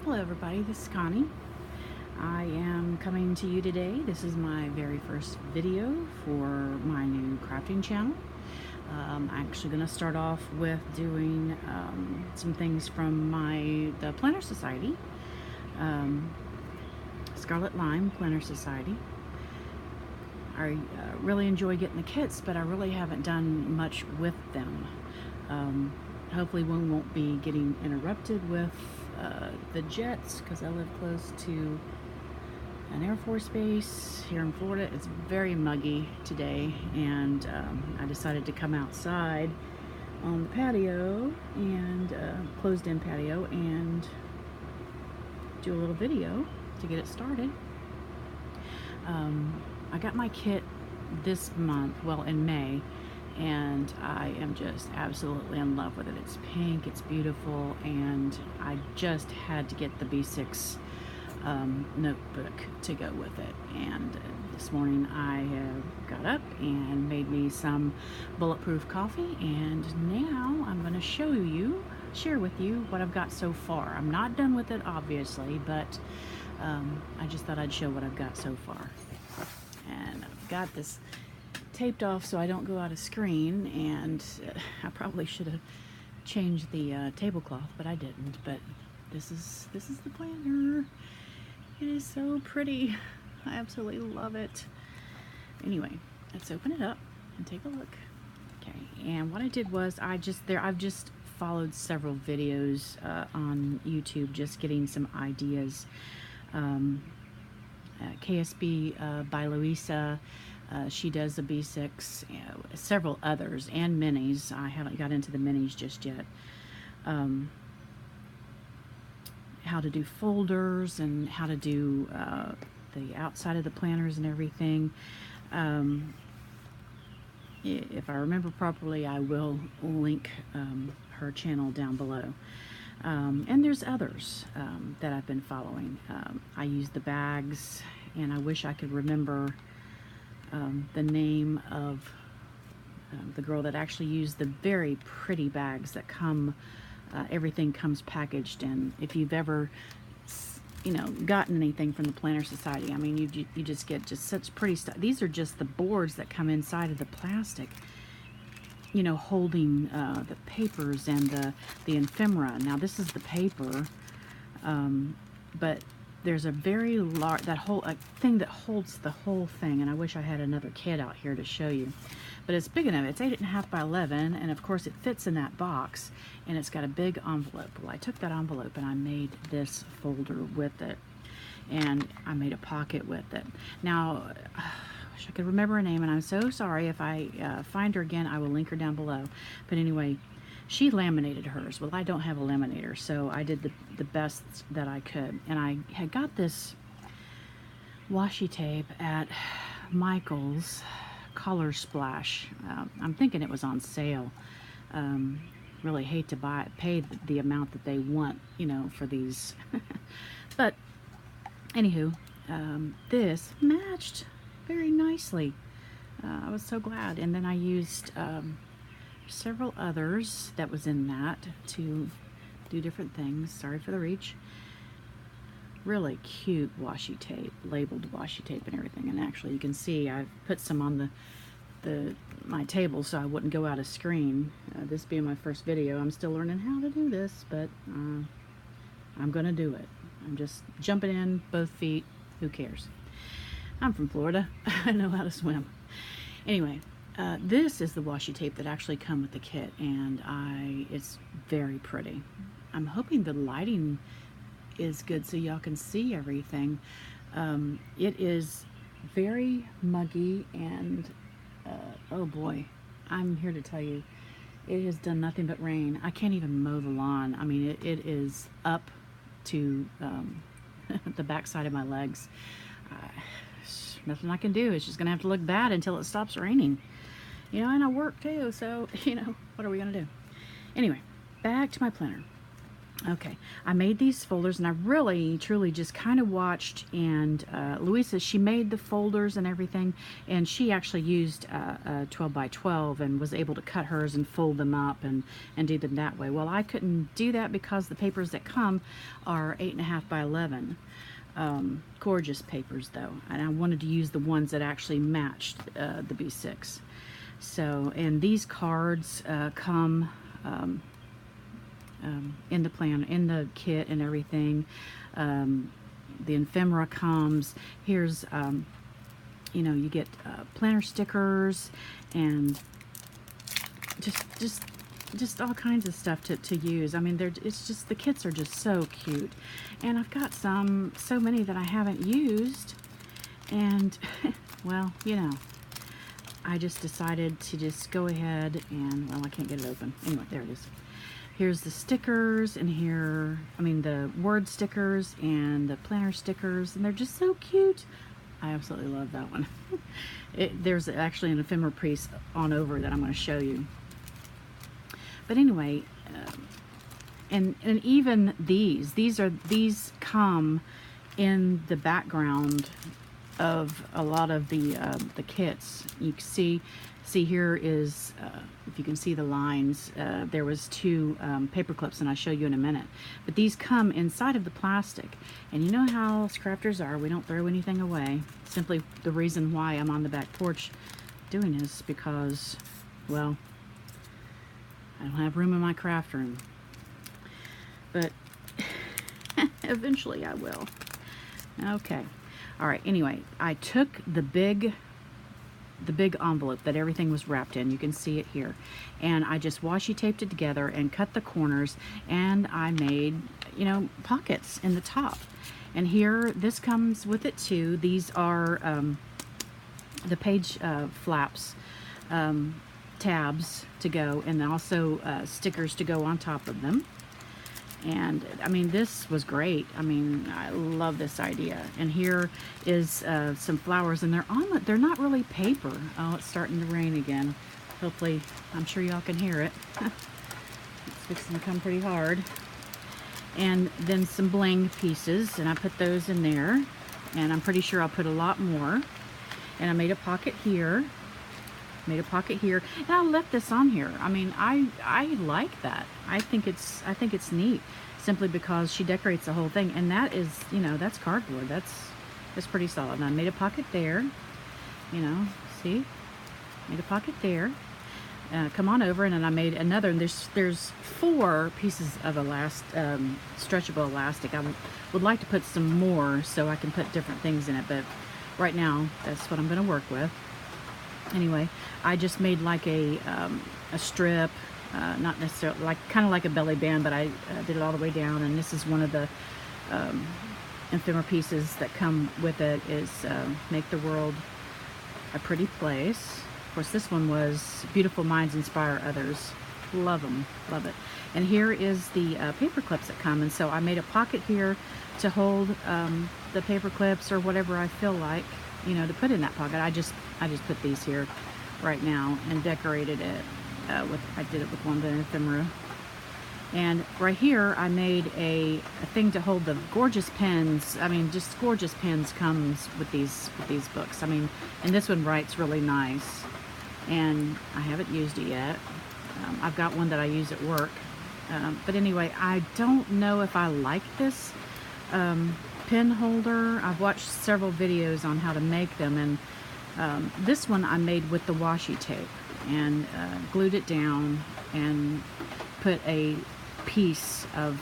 Hello everybody, this is Connie. I am coming to you today. This is my very first video for my new crafting channel. I'm actually going to start off with doing some things from the Planner Society, Scarlet Lime Planner Society. I really enjoy getting the kits, but I really haven't done much with them. Hopefully we won't be getting interrupted with the jets because I live close to an Air Force base here in Florida. It's very muggy today, and I decided to come outside on the patio and closed-in patio and do a little video to get it started. I got my kit this month, well, in May, and I am just absolutely in love with it. It's pink, it's beautiful, and I just had to get the B6 notebook to go with it. And this morning I got up and made me some bulletproof coffee, and now I'm going to share with you what I've got so far. I'm not done with it, obviously, but I just thought I'd show what I've got so far. And I've got this taped off so I don't go out of screen, and I probably should have changed the tablecloth, but I didn't. But this is the planner. It is so pretty. I absolutely love it. Anyway, let's open it up and take a look. Okay, and what I did was I've just followed several videos on YouTube, just getting some ideas. KSB by Luisa, she does the B6, several others, and minis. I haven't got into the minis just yet. How to do folders and how to do the outside of the planners and everything. If I remember properly, I will link her channel down below. And there's others that I've been following. I use the bags, and I wish I could remember the name of the girl that actually used the very pretty bags that come, everything comes packaged in. If you've ever, gotten anything from the Planner Society, I mean, you just get just such pretty stuff. These are just the boards that come inside of the plastic, holding the papers and the ephemera. Now this is the paper, but there's a very large, that whole thing that holds the whole thing, and I wish I had another kit out here to show you. But it's big enough. It's 8.5 by 11, and of course it fits in that box, and it's got a big envelope. Well, I took that envelope and I made this folder with it, and I made a pocket with it. Now, I wish I could remember her name, and I'm so sorry. If I find her again, I will link her down below. But anyway, she laminated hers. Well, I don't have a laminator, so I did the best that I could. And I had got this washi tape at Michael's Color Splash. I'm thinking it was on sale. Really hate to pay the amount that they want, for these. But anywho, this matched very nicely. I was so glad. And then I used several others that was in that to do different things. Sorry for the reach. Really cute washi tape, labeled washi tape and everything. And actually you can see I've put some on my table so I wouldn't go out of screen. This being my first video, I'm still learning how to do this, but I'm gonna do it. I'm just jumping in both feet. Who cares? I'm from Florida. I know how to swim. Anyway, this is the washi tape that actually come with the kit, and it's very pretty. I'm hoping the lighting is good so y'all can see everything. It is very muggy, and oh boy, I'm here to tell you, it has done nothing but rain. I can't even mow the lawn. I mean, it is up to the backside of my legs. Nothing I can do. It's just gonna have to look bad until it stops raining. And I work too, so what are we gonna do? Anyway, back to my planner. Okay, I made these folders, and I really, truly just kind of watched, and Luisa, she made the folders and everything, and she actually used a 12 by 12 and was able to cut hers and fold them up and do them that way. Well, I couldn't do that because the papers that come are 8.5 by 11. Gorgeous papers though, and I wanted to use the ones that actually matched the B6. So, and these cards come in the plan, in the kit and everything. The ephemera comes. Here's, you know, you get planner stickers and just all kinds of stuff to use. I mean, it's just, the kits are just so cute. And I've got so many that I haven't used. And, well, you know, I just decided to just go ahead and, well, I can't get it open. Anyway, there it is. Here's the stickers, and here, I mean, the word stickers and the planner stickers, and they're just so cute. I absolutely love that one. There's actually an ephemera piece on over that I'm going to show you. But anyway, and even these come in the background of a lot of the kits. You can see here is, if you can see the lines, there was 2 paper clips, and I'll show you in a minute. But these come inside of the plastic, and you know how scrafters are, we don't throw anything away. Simply the reason why I'm on the back porch doing this, because, well, I don't have room in my craft room. But eventually I will. Okay. All right, anyway, I took the big envelope that everything was wrapped in. You can see it here. And I just washi taped it together and cut the corners, and I made, you know, pockets in the top. And here, this comes with it too. These are the page flaps, tabs to go, and also stickers to go on top of them. And I mean, this was great. I mean, I love this idea. And here is some flowers, and they're not really paper. Oh, it's starting to rain again. Hopefully, I'm sure y'all can hear it. It's fixing to come pretty hard. And then some bling pieces, and I put those in there. And I'm pretty sure I'll put a lot more. And I made a pocket here. Made a pocket here, and I left this on here. I mean, I like that. I think it's neat, simply because she decorates the whole thing, and that is, you know, that's cardboard. That's pretty solid. And I made a pocket there. You know, see, made a pocket there. Come on over, and then I made another. And there's 4 pieces of stretchable elastic. I would like to put some more so I can put different things in it, but right now that's what I'm going to work with. Anyway, I just made like a strip, not necessarily, like kind of like a belly band, but I did it all the way down. And this is one of the ephemera pieces that come with it, is make the world a pretty place. Of course, this one was beautiful minds inspire others. Love them, love it. And here is the paper clips that come, and so I made a pocket here to hold the paper clips or whatever I feel like, you know, to put in that pocket. I just put these here right now and decorated it I did it with one of the ephemera. And right here I made a thing to hold the gorgeous pens. I mean, just gorgeous pens comes with these books. I mean, and this one writes really nice, and I haven't used it yet. I've got one that I use at work, but anyway, I don't know if I like this pen holder. I've watched several videos on how to make them, and this one I made with the washi tape, and glued it down and put a piece of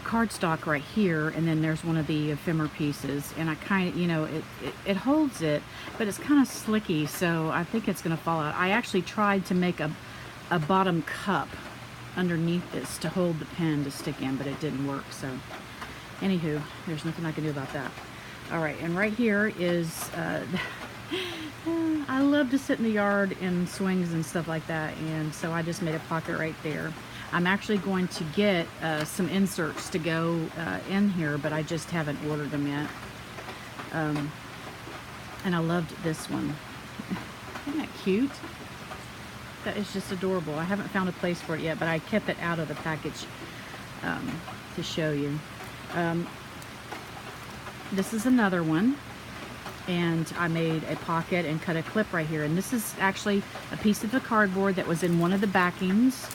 cardstock right here, and then there's one of the ephemera pieces, and I kind of, you know, it holds it, but it's kind of slicky, so I think it's going to fall out. I actually tried to make a bottom cup underneath this to hold the pen to stick in, but it didn't work. So anywho, there's nothing I can do about that. All right, and right here is I love to sit in the yard in swings and stuff like that, and so I just made a pocket right there. I'm actually going to get some inserts to go in here, but I just haven't ordered them yet. And I loved this one. Isn't that cute? That is just adorable. I haven't found a place for it yet, but I kept it out of the package to show you. This is another one, and I made a pocket and cut a clip right here. And this is actually a piece of the cardboard that was in one of the backings,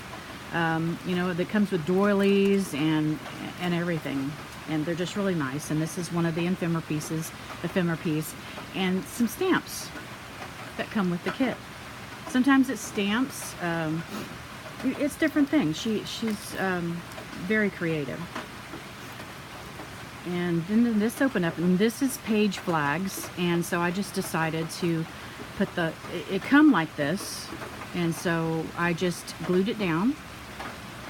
you know, that comes with doilies and everything. And they're just really nice. And this is one of the ephemera piece, and some stamps that come with the kit. Sometimes it's stamps. It's different things. She's very creative. And then this opened up, and this is page flags, and so I just decided to put it come like this, and so I just glued it down.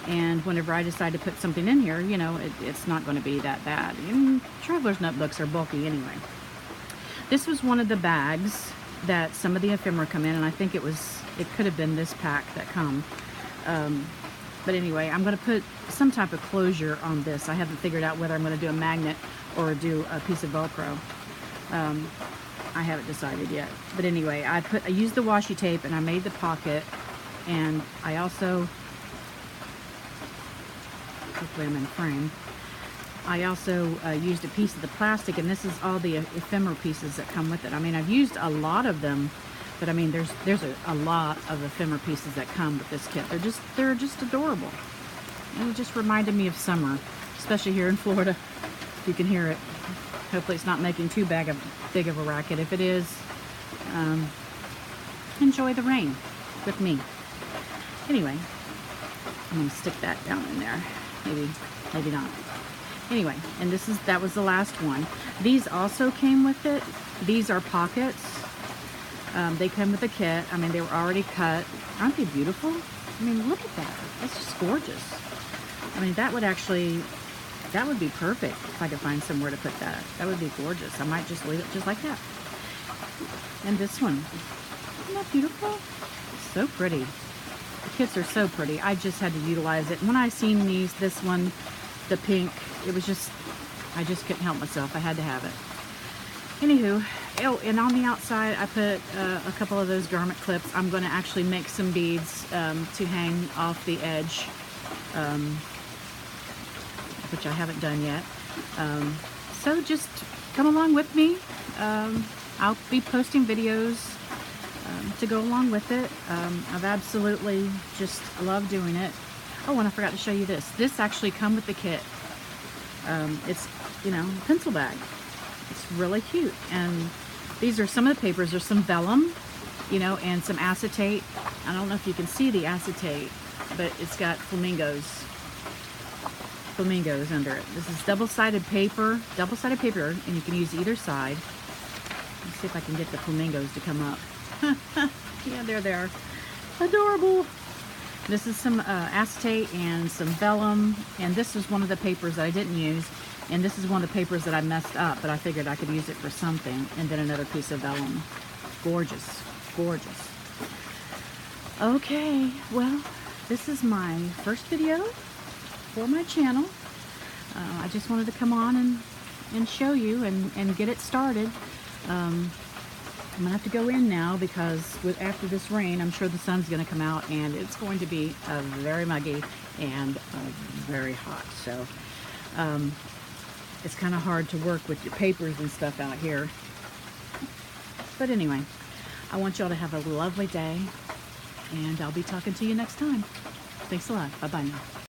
And whenever I decide to put something in here, you know, it's not going to be that bad. And traveler's notebooks are bulky anyway. This was one of the bags that some of the ephemera come in, and I think it could have been this pack that come. But anyway, I'm going to put some type of closure on this. I haven't figured out whether I'm going to do a magnet or do a piece of Velcro. I haven't decided yet. But anyway, I used the washi tape, and I made the pocket, and I also, hopefully I'm in frame, I also used a piece of the plastic, and this is all the ephemera pieces that come with it. I mean, I've used a lot of them, but I mean, there's a lot of ephemera pieces that come with this kit. They're just adorable. And it just reminded me of summer, especially here in Florida. You can hear it. Hopefully it's not making too big of a racket. If it is, enjoy the rain with me. Anyway, I'm going to stick that down in there. Maybe not. Anyway, and that was the last one. These also came with it. These are pockets. They come with a kit. I mean, they were already cut. Aren't they beautiful? I mean, look at that. That's just gorgeous. I mean, that would be perfect if I could find somewhere to put that. That would be gorgeous. I might just leave it just like that. And this one, isn't that beautiful? So pretty. The kits are so pretty. I just had to utilize it. When I seen this one, the pink, it was just, I just couldn't help myself. I had to have it. Anywho, oh, and on the outside, I put a couple of those garment clips. I'm going to actually make some beads to hang off the edge, which I haven't done yet. So just come along with me. I'll be posting videos to go along with it. I've absolutely just love doing it. Oh, and I forgot to show you this. This actually come with the kit. It's, you know, pencil bag. It's really cute. And these are some of the papers. There's some vellum, you know, and some acetate. I don't know if you can see the acetate, but it's got flamingos under it. This is double-sided paper, and you can use either side. Let's see if I can get the flamingos to come up. Yeah, there they are. Adorable. This is some acetate and some vellum, and this is one of the papers that I didn't use, and this is one of the papers that I messed up, but I figured I could use it for something. And then another piece of vellum. Gorgeous, gorgeous. Okay, well, this is my first video for my channel. I just wanted to come on and show you and get it started. I'm gonna have to go in now because after this rain, I'm sure the sun's gonna come out and it's going to be very muggy and very hot. So it's kind of hard to work with your papers and stuff out here. But anyway, I want y'all to have a lovely day, and I'll be talking to you next time. Thanks a lot. Bye-bye now.